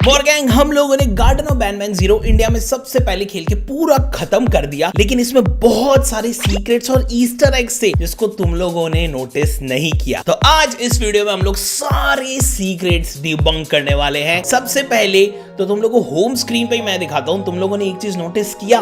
War gang, हम लोगों ने गार्डन ऑफ बैनमैन 0 इंडिया में सबसे पहले खेल के पूरा खत्म कर दिया, लेकिन इसमें बहुत सारे सीक्रेट्स और ईस्टर एग्स थे जिसको तुम लोगों ने नोटिस नहीं किया। तो आज इस वीडियो में हम लोग सारे सीक्रेट्स डिबंक करने वाले हैं। सबसे पहले तो तुम लोगों को होम स्क्रीन पे ही मैं दिखाता हूं। तुम लोगों ने एक चीज नोटिस किया,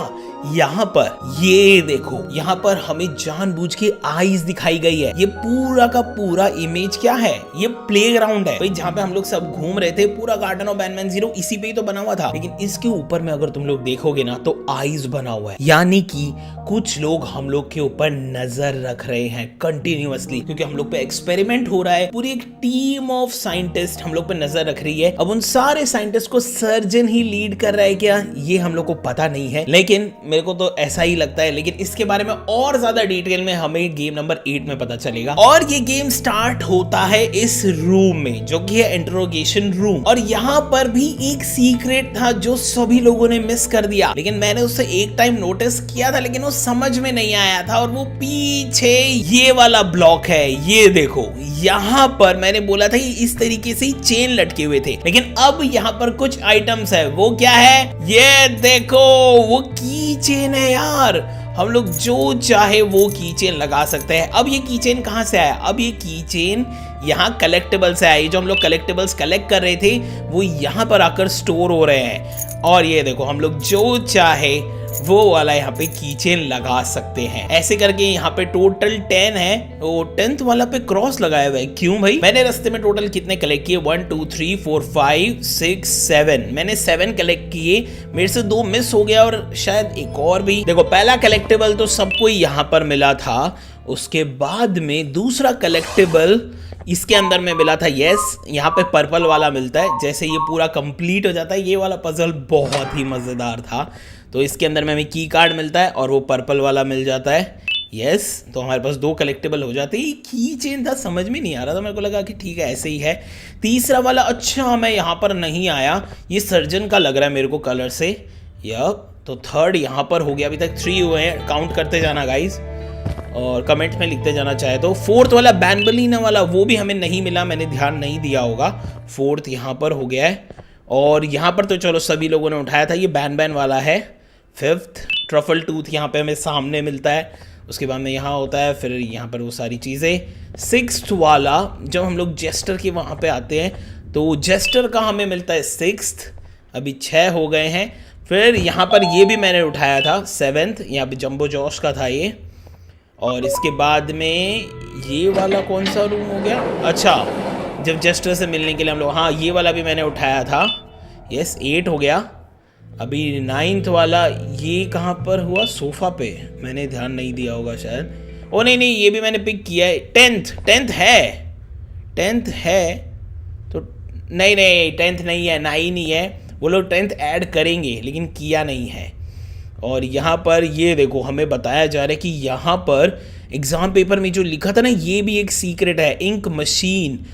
यहाँ पर ये देखो, यहाँ पर हमें जानबूझ के आईज दिखाई गई है। ये पूरा का पूरा इमेज क्या है? ये प्लेग्राउंड है भाई, जहाँ पे हम लोग सब घूम रहे थे। पूरा गार्डन ऑफ बैनमैन 0 इसी पे ही तो बना हुआ था, लेकिन इसके ऊपर में अगर तुम लोग देखोगे ना तो आईज बना हुआ है, यानी कि कुछ लोग हम लोग के ऊपर नजर रख रहे हैं कंटिन्यूअसली, क्योंकि हम लोग पे एक्सपेरिमेंट हो रहा है। पूरी एक टीम ऑफ साइंटिस्ट हम लोग पे नजर रख रही है। अब उन सारे साइंटिस्ट को सर्जन ही लीड कर रहा है क्या, ये हम लोग को पता नहीं है, लेकिन मेरे को तो ऐसा ही लगता है। लेकिन इसके बारे में और ज्यादा डिटेल में हमें गेम नंबर 8 में पता चलेगा। और ये गेम स्टार्ट होता है इस रूम में, जो कि है इंटरोगेशन रूम। और यहाँ पर भी एक सीक्रेट था जो सभी लोगों ने मिस कर दिया, लेकिन मैंने उससे एक टाइम नोटिस किया था, लेकिन वो समझ में नहीं आया था। और वो पीछे ये वाला ब्लॉक है, ये देखो, यहाँ पर मैंने बोला था इस तरीके से ही चेन लटके हुए थे, लेकिन अब यहाँ पर कुछ आइटम्स है। वो क्या है? ये देखो, वो की चेन है यार। हम लोग जो चाहे वो की चेन लगा सकते हैं। अब ये की चेन कहाँ से आया? अब ये की चेन यहाँ कलेक्टिबल से आई। जो हम लोग कलेक्टिबल्स कलेक्ट कर रहे थे वो यहाँ पर आकर स्टोर हो रहे हैं। और ये देखो, हम लोग जो चाहे वो वाला यहाँ पे कीचेन लगा सकते हैं। ऐसे करके यहाँ पे टोटल 10 है। वो 10th वाला पे क्रॉस लगाया हुआ है, क्यों भाई? मैंने रास्ते में टोटल कितने कलेक्ट किए? 1 2 3 4 5 6 7। मैंने 7 कलेक्ट किए, मेरे से 2 मिस हो गया और शायद एक और भी। देखो, पहला कलेक्टिबल तो सबको यहाँ पर मिला था, उसके बाद में दूसरा कलेक्टिबल इसके अंदर में मिला था। यस, यहाँ पे पर्पल वाला मिलता है। जैसे ये पूरा कंप्लीट हो जाता है, ये वाला पजल बहुत ही मजेदार था, तो इसके अंदर में हमें की कार्ड मिलता है और वो पर्पल वाला मिल जाता है। यस, तो हमारे पास 2 कलेक्टिबल हो जाते हैं। ये की चेन था, समझ में नहीं आ रहा था, मेरे को लगा कि ठीक है ऐसे ही है। तीसरा वाला, अच्छा मैं यहाँ पर नहीं आया, ये सर्जन का लग रहा है मेरे को कलर से। यप, तो 3rd यहाँ पर हो गया। अभी तक 3 हुए हैं, काउंट करते जाना गाइज और कमेंट में लिखते जाना चाहे तो। 4th वाला बैनबलीना वाला वो भी हमें नहीं मिला, मैंने ध्यान नहीं दिया होगा। 4th यहाँ पर हो गया है। और यहाँ पर तो चलो सभी लोगों ने उठाया था, ये बैन वाला है। 5th ट्रफल टूथ यहाँ पे हमें सामने मिलता है, उसके बाद में यहाँ होता है, फिर यहाँ पर वो सारी चीज़ें। 6th वाला जब हम लोग जेस्टर के वहाँ पे आते हैं तो जेस्टर का हमें मिलता है 6th। अभी 6 हो गए हैं। फिर यहाँ पर ये भी मैंने उठाया था 7th, यहाँ पे जंबो जॉश का था ये। और इसके बाद में ये वाला कौन सा रूम हो गया? अच्छा, जब जेस्टर से मिलने के लिए हम लोग, हाँ ये वाला भी मैंने उठाया था। यस, 8 हो गया। अभी 9th वाला ये कहाँ पर हुआ? सोफा पे, मैंने ध्यान नहीं दिया होगा शायद। ओ नहीं, ये भी मैंने पिक किया है। 10th है तो नहीं 10th नहीं है, 9 ही है। वो लोग 10th ऐड करेंगे लेकिन किया नहीं है। और यहाँ पर ये देखो, हमें बताया जा रहा है कि यहाँ पर एग्जाम पेपर में जो लिखा था ना, ये भी एक सीक्रेट है। Ink machine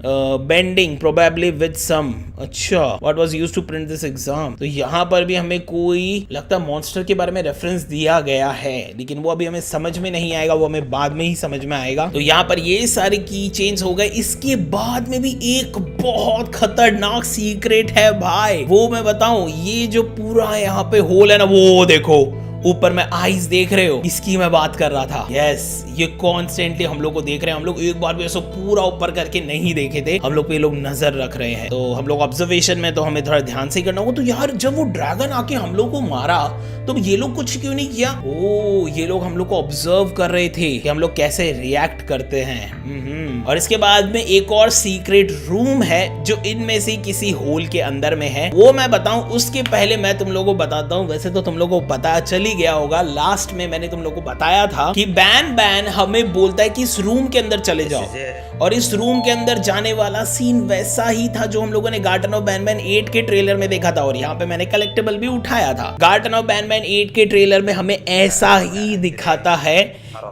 bending probably with some, अच्छा, what was used to print this exam. तो यहाँ पर भी हमें कोई लगता है मॉन्स्टर के बारे में रेफरेंस दिया गया है, लेकिन वो अभी हमें समझ में नहीं आएगा, वो हमें बाद में ही समझ में आएगा। तो यहाँ पर ये सारे की चेंज हो गए। इसके बाद में भी एक बहुत खतरनाक सीक्रेट है भाई, वो मैं बताऊं। ये जो पूरा यहाँ पे होल है ना, वो देखो ऊपर में आईज देख रहे हो, इसकी मैं बात कर रहा था। यस, ये कॉन्स्टेंटली हम लोग को देख रहे हैं। हम लोग एक बार भी ऐसा पूरा ऊपर करके नहीं देखे थे, हम लोग पे लोग नजर रख रहे हैं। तो हम लोग ऑब्जर्वेशन में तो हमें थोड़ा ध्यान से करना होगा। तो यार जब वो ड्रैगन आके हम लोग को मारा तो ये लोग कुछ क्यों नहीं किया? ओ, ये लोग हम लोग को ऑब्जर्व कर रहे थे कि हम लोग कैसे रिएक्ट करते हैं। और इसके बाद में एक और सीक्रेट रूम है जो इनमें से किसी होल के अंदर में है, वो मैं बताऊं उसके पहले मैं तुम लोगों को बताता हूँ। वैसे तो तुम लोगों को पता चली गया होगा, लास्ट में मैंने तुम लोगों को बताया था कि बैन हमें बोलता है कि इस रूम के अंदर चले जाओ, और इस रूम के अंदर जाने वाला सीन वैसा ही था जो हम लोगों ने गार्डन ऑफ बैनमैन 8 के ट्रेलर में देखा था। और यहाँ पे मैंने कलेक्टिबल भी उठाया था। गार्डन ऑफ बैनमैन 8 के ट्रेलर में हमें ऐसा ही दिखाता है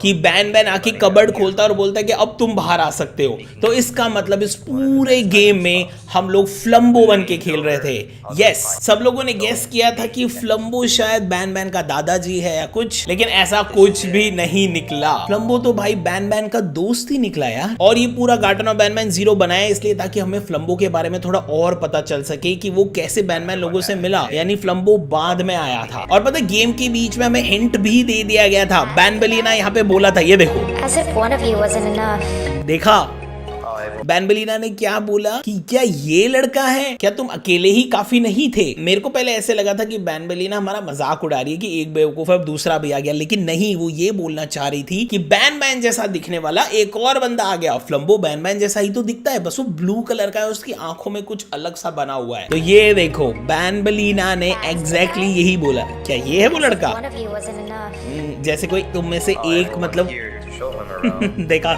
कि बैन बैन आके कबर्ड खोलता है और बोलता है कि अब तुम बाहर आ सकते हो। तो इसका मतलब इस पूरे गेम में हम लोग फ्लम्बो बन के खेल रहे थे। यस, सब लोगों ने गेस किया था कि फ्लम्बो शायद बैन बैन का दादाजी है या कुछ, लेकिन ऐसा कुछ भी नहीं निकला। फ्लम्बो तो भाई बैन बैन का दोस्त ही निकला यार। और ये पूरा गार्डन ऑफ बैनमैन 0 बनाया इसलिए ताकि हमें फ्लम्बो के बारे में थोड़ा और पता चल सके कि वो कैसे बैनमैन लोगों से मिला, यानी फ्लम्बो बाद में आया था। और पता गेम के बीच में हमें हिंट भी दे दिया गया था। बैनबेलिना यहाँ पे बोला था, ये देखो, देखा बैनबेलिना ने क्या बोला कि क्या ये लड़का है, क्या तुम अकेले ही काफी नहीं थे। मेरे को पहले ऐसे लगा था कि बैनबेलिना हमारा मजाक उड़ा रही है कि एक बेवकूफ अब दूसरा भी आ गया, लेकिन नहीं, वो ये बोलना चाह रही थी कि बैनमैन जैसा दिखने वाला एक और बंदा आ गया। फ्लम्बो बैनमैन जैसा ही तो दिखता है, बस वो ब्लू कलर का है, उसकी आंखों में कुछ अलग सा बना हुआ है। तो ये देखो बैनबेलिना ने एग्जैक्टली यही बोला। क्या ये है वो लड़का? जैसे कोई तुम में से एक, मतलब देखा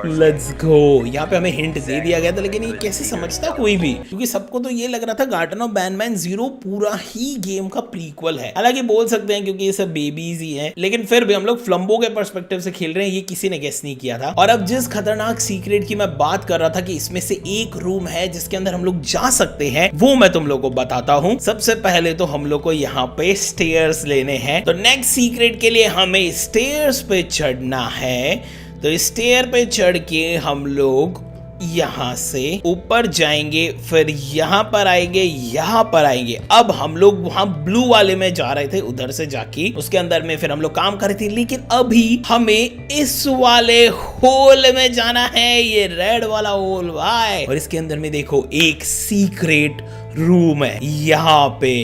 लेट्स गो। यहाँ पे हमें हिंट दे दिया गया था, लेकिन ये कैसे समझता कोई भी, क्योंकि सबको तो ये लग रहा था गार्डन ऑफ बैनमैन 0 पूरा ही गेम का प्रीक्वल है। हालांकि बोल सकते हैं क्योंकि ये सब बेबीज ही हैं, लेकिन फिर भी हम लोग फ्लम्बो के पर्सपेक्टिव से खेल रहे हैं, ये किसी ने गेस नहीं किया था। और अब जिस खतरनाक सीक्रेट की मैं बात कर रहा था कि इसमें से एक रूम है जिसके अंदर हम लोग जा सकते हैं, वो मैं तुम लोग को बताता हूँ। सबसे पहले तो हम लोग को यहाँ पे स्टेयर्स लेने हैं। तो नेक्स्ट सीक्रेट के लिए हमें स्टेयर्स पे चढ़ना है। तो स्टेयर पे चढ़ के हम लोग यहाँ से ऊपर जाएंगे, फिर यहाँ पर आएंगे, यहाँ पर आएंगे। अब हम लोग वहां ब्लू वाले में जा रहे थे, उधर से जाके उसके अंदर में फिर हम लोग काम कर रहे थे, लेकिन अभी हमें इस वाले होल में जाना है, ये रेड वाला होल भाई। और इसके अंदर में देखो एक सीक्रेट रूम है यहाँ पे।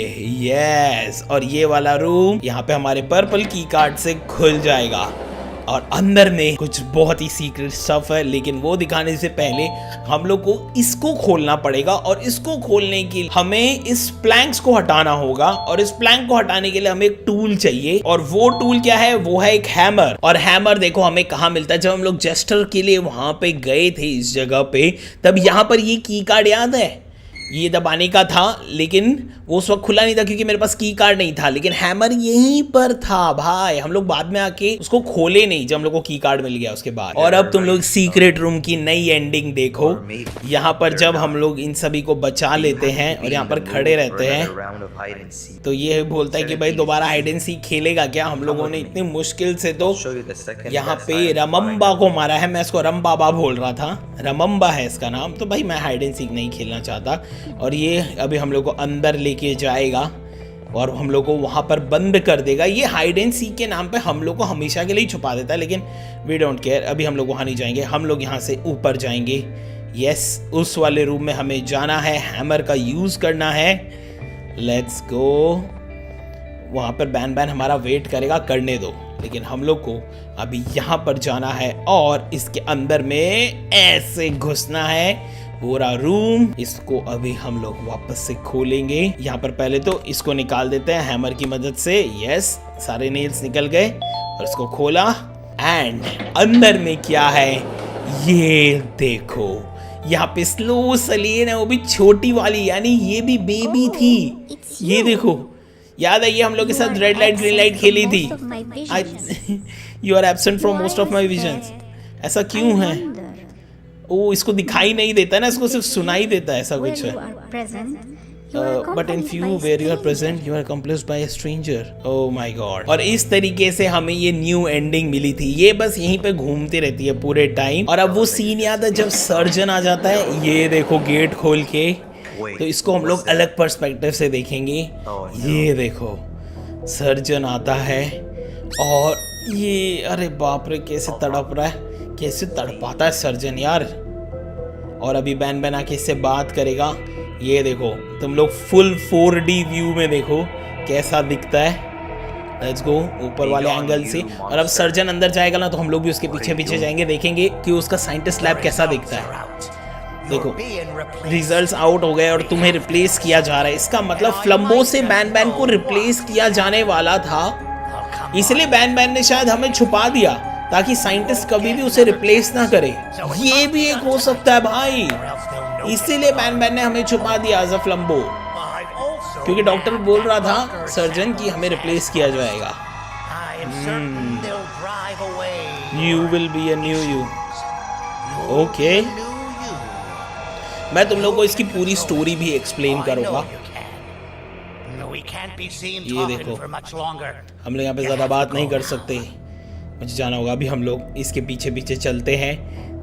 यस, और ये वाला रूम यहाँ पे हमारे पर्पल की कार्ड से खुल जाएगा और अंदर में कुछ बहुत ही सीक्रेट स्टफ है, लेकिन वो दिखाने से पहले हम लोग को इसको खोलना पड़ेगा। और इसको खोलने के लिए हमें इस प्लैंक्स को हटाना होगा, और इस प्लैंक को हटाने के लिए हमें एक टूल चाहिए। और वो टूल क्या है? वो है एक हैमर। और हैमर देखो हमें कहाँ मिलता है, जब हम लोग जेस्टर के लिए वहां पे गए थे इस जगह पे, तब यहाँ पर ये की कार्ड याद है, ये दबाने का था, लेकिन वो उस वक्त खुला नहीं था क्योंकि मेरे पास की कार्ड नहीं था, लेकिन हैमर यहीं पर था भाई। हम लोग बाद में आके उसको खोले नहीं जब हम लोग को की कार्ड मिल गया उसके बाद। और अब तुम लोग सीक्रेट रूम की नई एंडिंग देखो। यहाँ पर जब हम लोग इन सभी को बचा लेते हैं और यहाँ पर खड़े रहते हैं, तो ये बोलता है कि भाई दोबारा हाइड एंड सीक खेलेगा क्या? हम लोगों ने इतनी मुश्किल से तो यहाँ पे रमम्बा को मारा है। मैं इसको रम बाबा बोल रहा था, रमम्बा है इसका नाम। तो भाई मैं हाइड एंड सीक नहीं खेलना चाहता। और ये अभी हम लोग को अंदर लेके जाएगा और हम लोग को वहां पर बंद कर देगा। ये हाइड एंड सीक के नाम पे हम लोग को हमेशा के लिए छुपा देता है, लेकिन वी डोंट केयर। अभी हम लोग वहां नहीं जाएंगे, हम लोग यहाँ से ऊपर जाएंगे। यस, उस वाले रूम में हमें जाना है, हैमर का यूज करना है। Let's go. वहां पर बैन बैन हमारा वेट करेगा, करने दो, लेकिन हम लोग को अभी यहाँ पर जाना है और इसके अंदर में ऐसे घुसना है पूरा रूम। इसको अभी हम लोग वापस से खोलेंगे। यहाँ पर पहले तो इसको निकाल देते हैं हैमर की मदद से। यस, सारे नेल्स निकल गए और इसको खोला। एंड अंदर में क्या है ये देखो, यहाँ पे स्लो सलीन है, वो भी छोटी वाली, यानी ये भी बेबी थी। ये देखो, याद है ये हम लोग के साथ रेड लाइट ग्रीन लाइट खेली थी। You are absent from most of my visions. ऐसा क्यों है? ओ, इसको दिखाई नहीं देता ना, इसको सिर्फ सुनाई देता है, ऐसा कुछ है। But in few where you are present you are accomplished by a stranger. Oh my God. और इस तरीके से हमें ये न्यू एंडिंग मिली थी। ये बस यहीं पे घूमती रहती है पूरे टाइम। और अब वो सीन याद है जब सर्जन आ जाता है, ये देखो गेट खोल के, तो इसको हम लोग अलग पर्सपेक्टिव से देखेंगे। ये देखो सर्जन आता है और ये, अरे बाप रे कैसे तड़प रहा है, कैसे तड़पाता है सर्जन यार। और अभी बैन बैन आके इससे बात करेगा। ये देखो तुम लोग फुल 4D व्यू में देखो कैसा दिखता है। लेट्स गो ऊपर वाले एंगल से। और अब सर्जन अंदर जाएगा ना, तो हम लोग भी उसके पीछे पीछे जाएंगे, देखेंगे कि उसका साइंटिस्ट लैब कैसा दिखता है। देखो रिजल्ट्स आउट हो गए और तुम्हें रिप्लेस किया जा रहा है। इसका मतलब फ्लम्बो से बैन बैन को रिप्लेस किया जाने वाला था, इसलिए बैन बैन ने शायद हमें छुपा दिया ताकि साइंटिस्ट कभी भी उसे रिप्लेस ना करे। ये भी एक हो सकता है भाई, इसीलिए बैन बैन ने हमें छुपा दिया एज अ फ्लम्बो, क्योंकि डॉक्टर बोल रहा था सर्जन की हमें रिप्लेस किया जाएगा। certain they'll drive away. You will be a new you. Okay. New you. मैं तुम लोगों को इसकी पूरी स्टोरी भी एक्सप्लेन I know करूंगा। you can. No, we can't be seen ये talking देखो। for much longer. हम लोग यहाँ पे ज़्यादा बात नहीं कर सकते, मुझे जाना होगा। अभी हम लोग इसके पीछे पीछे चलते हैं,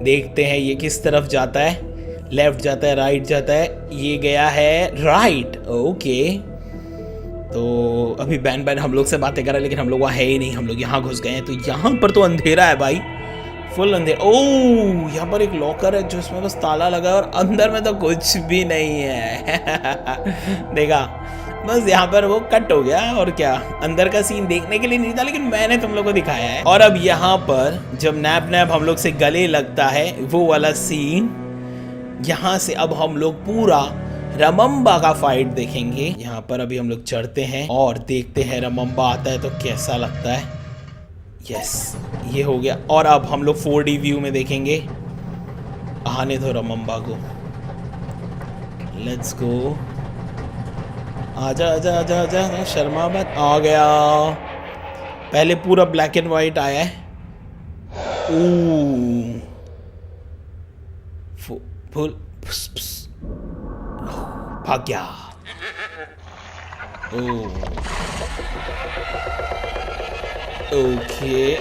देखते हैं ये किस तरफ जाता है। लेफ्ट जाता है, राइट जाता है, ये गया है राइट। ओके, तो अभी बैन बैन हम लोग से बातें कर रहा है, लेकिन हम लोग वहाँ है ही नहीं, हम लोग यहाँ घुस गए हैं। तो यहाँ पर तो अंधेरा है भाई, फुल अंधेरा। ओह, यहाँ पर एक लॉकर है जो इसमें बस ताला लगा है और अंदर में तो कुछ भी नहीं है। देखा, बस यहाँ पर वो कट हो गया। और क्या, अंदर का सीन देखने के लिए नहीं था, लेकिन मैंने तुम लोग को दिखाया है। और अब यहाँ पर जब नैप नैप हम लोग से गले लगता है, वो वाला सीन, यहाँ से अब हम लोग पूरा रमम्बा का फाइट देखेंगे। यहाँ पर अभी हम लोग चढ़ते हैं और देखते हैं रमम्बा आता है तो कैसा लगता है। यस, ये हो गया। और अब हम लोग 4D व्यू में देखेंगे। आने दो रमम्बा को, लेट्स गो। आजा आजा आजा आजा, शर्मा मत। आ गया। पहले पूरा ब्लैक एंड वाइट आया है। ओह, फुल भाग गया। ओके,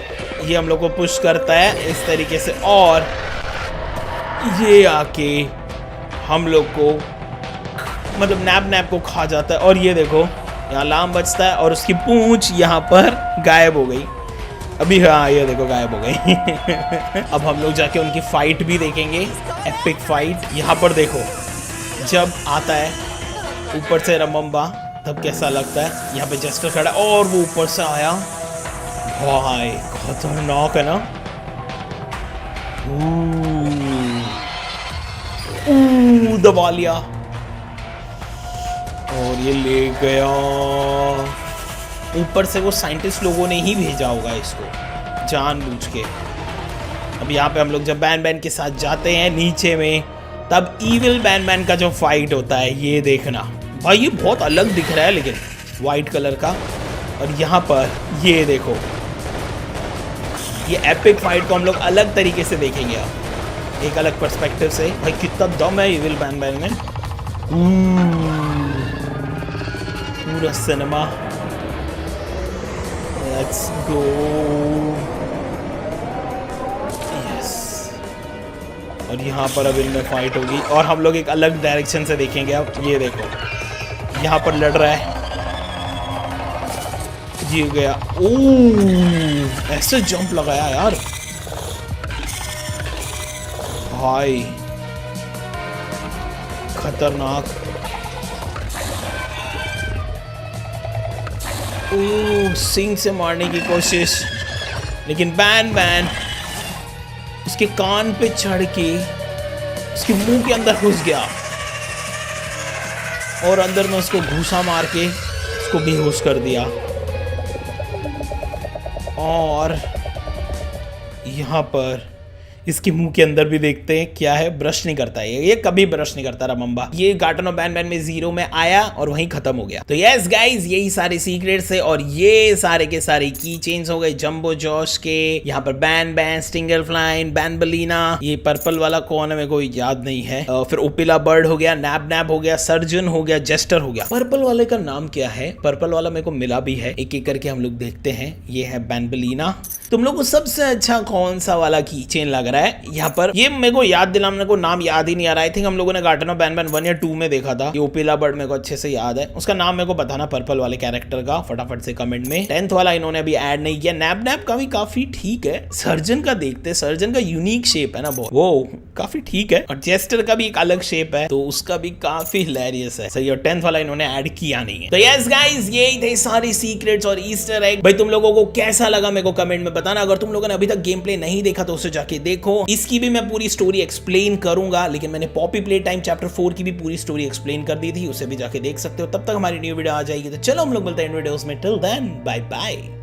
ये हम लोग को पुश करता है इस तरीके से, और ये आके हम लोग को मतलब नैप नैप को खा जाता है। और ये देखो, यहाँ अलार्म बजता है और उसकी पूंछ यहाँ पर गायब हो गई। अभी हाँ, ये देखो गायब हो गई। अब हम लोग जाके उनकी फाइट भी देखेंगे, एपिक फाइट। यहाँ पर देखो, जब आता है ऊपर से रमम्बा तब कैसा लगता है। यहाँ पे जस्टर खड़ा और वो ऊपर से आया, भाई खतरनाक है ना। दबा लिया और ये ले गया। ऊपर से वो साइंटिस्ट लोगों ने ही भेजा होगा इसको जानबूझ के। अब यहाँ पे हम लोग जब बैन बैन के साथ जाते हैं नीचे में, तब इविल बैन बैन का जो फाइट होता है, ये देखना भाई, ये बहुत अलग दिख रहा है लेकिन वाइट कलर का। और यहाँ पर ये देखो, ये एपिक फाइट को हम लोग अलग तरीके से देखेंगे, अब एक अलग पर्सपेक्टिव से। भाई कितना दम है इविल बैन बैन में, पूरा सिनेमा। Let's go. यस, और यहाँ पर अब इनमें फाइट होगी और हम लोग एक अलग डायरेक्शन से देखेंगे। अब ये देखो, यहाँ पर लड़ रहा है, ये गया। ओह, ऐसे जंप लगाया यार भाई, खतरनाक। ओह, सिंह से मारने की कोशिश, लेकिन बैन बैन उसके कान पे चढ़ के उसके मुंह के अंदर घुस गया और अंदर में उसको घूसा मार के उसको बेहोश कर दिया। और यहाँ पर इसके मुंह के अंदर भी देखते हैं क्या है। ब्रश नहीं करता है ये कभी ब्रश नहीं करता रमम्बा। ये गार्डन ऑफ बैन बैन में 0 में आया और वहीं खत्म हो गया। तो यस गाइज, यही सारे सीक्रेट्स है और ये सारे के सारे की चेंज हो गए जंबो जॉश के। यहाँ पर बैन बैन, स्टिंगर फ्लाइन, बैनबलीना, ये पर्पल वाला कौन है मेरे को याद नहीं है। फिर ओपिला बर्ड हो गया, नैप नैप हो गया, सर्जन हो गया, जेस्टर हो गया। पर्पल वाले का नाम क्या है? पर्पल वाला मेरे को मिला भी है, एक एक करके हम लोग देखते हैं। ये है बैनबलीना। तुम लोग को सबसे अच्छा कौन सा वाला की चेन लग रहा है यहाँ पर? ये मेरे को याद दिला, मेरे को नाम याद ही नहीं आ रहा। आई थिंक हम लोगों ने गार्डन ऑफ बैन बैन 1 या 2 में देखा था। ये ओपिला बर्ड मेरे को अच्छे से याद है, उसका नाम मेरे को बताना पर्पल वाले कैरेक्टर का फटाफट से कमेंट में। 10th वाला इन्होंने अभी ऐड नहीं किया। नैप नैप का भी काफी ठीक है। सर्जन का देखते, सर्जन का यूनिक शेप है ना बहुत, वो काफी ठीक है। और जेस्टर का भी एक अलग शेप है तो उसका भी काफी हिलेरियस है। सही। और 10th वाला इन्होंने ऐड किया नहीं है। तो यस गाइस, यही थे सारे सीक्रेट्स और ईस्टर एग। भाई तुम लोगों को कैसा लगा मेरे को कमेंट में बताना। अगर तुम लोगों ने अभी तक गेम प्ले नहीं देखा तो उसे जाके देखो। इसकी भी मैं पूरी स्टोरी एक्सप्लेन करूंगा, लेकिन मैंने पॉपी प्ले टाइम चैप्टर 4 की भी पूरी स्टोरी एक्सप्लेन कर दी थी, उसे भी जाके देख सकते हो। तब तक हमारी न्यू वीडियो आ जाएगी। तो चलो हम लोग मिलते हैं इन वीडियोस में। Till then bye bye.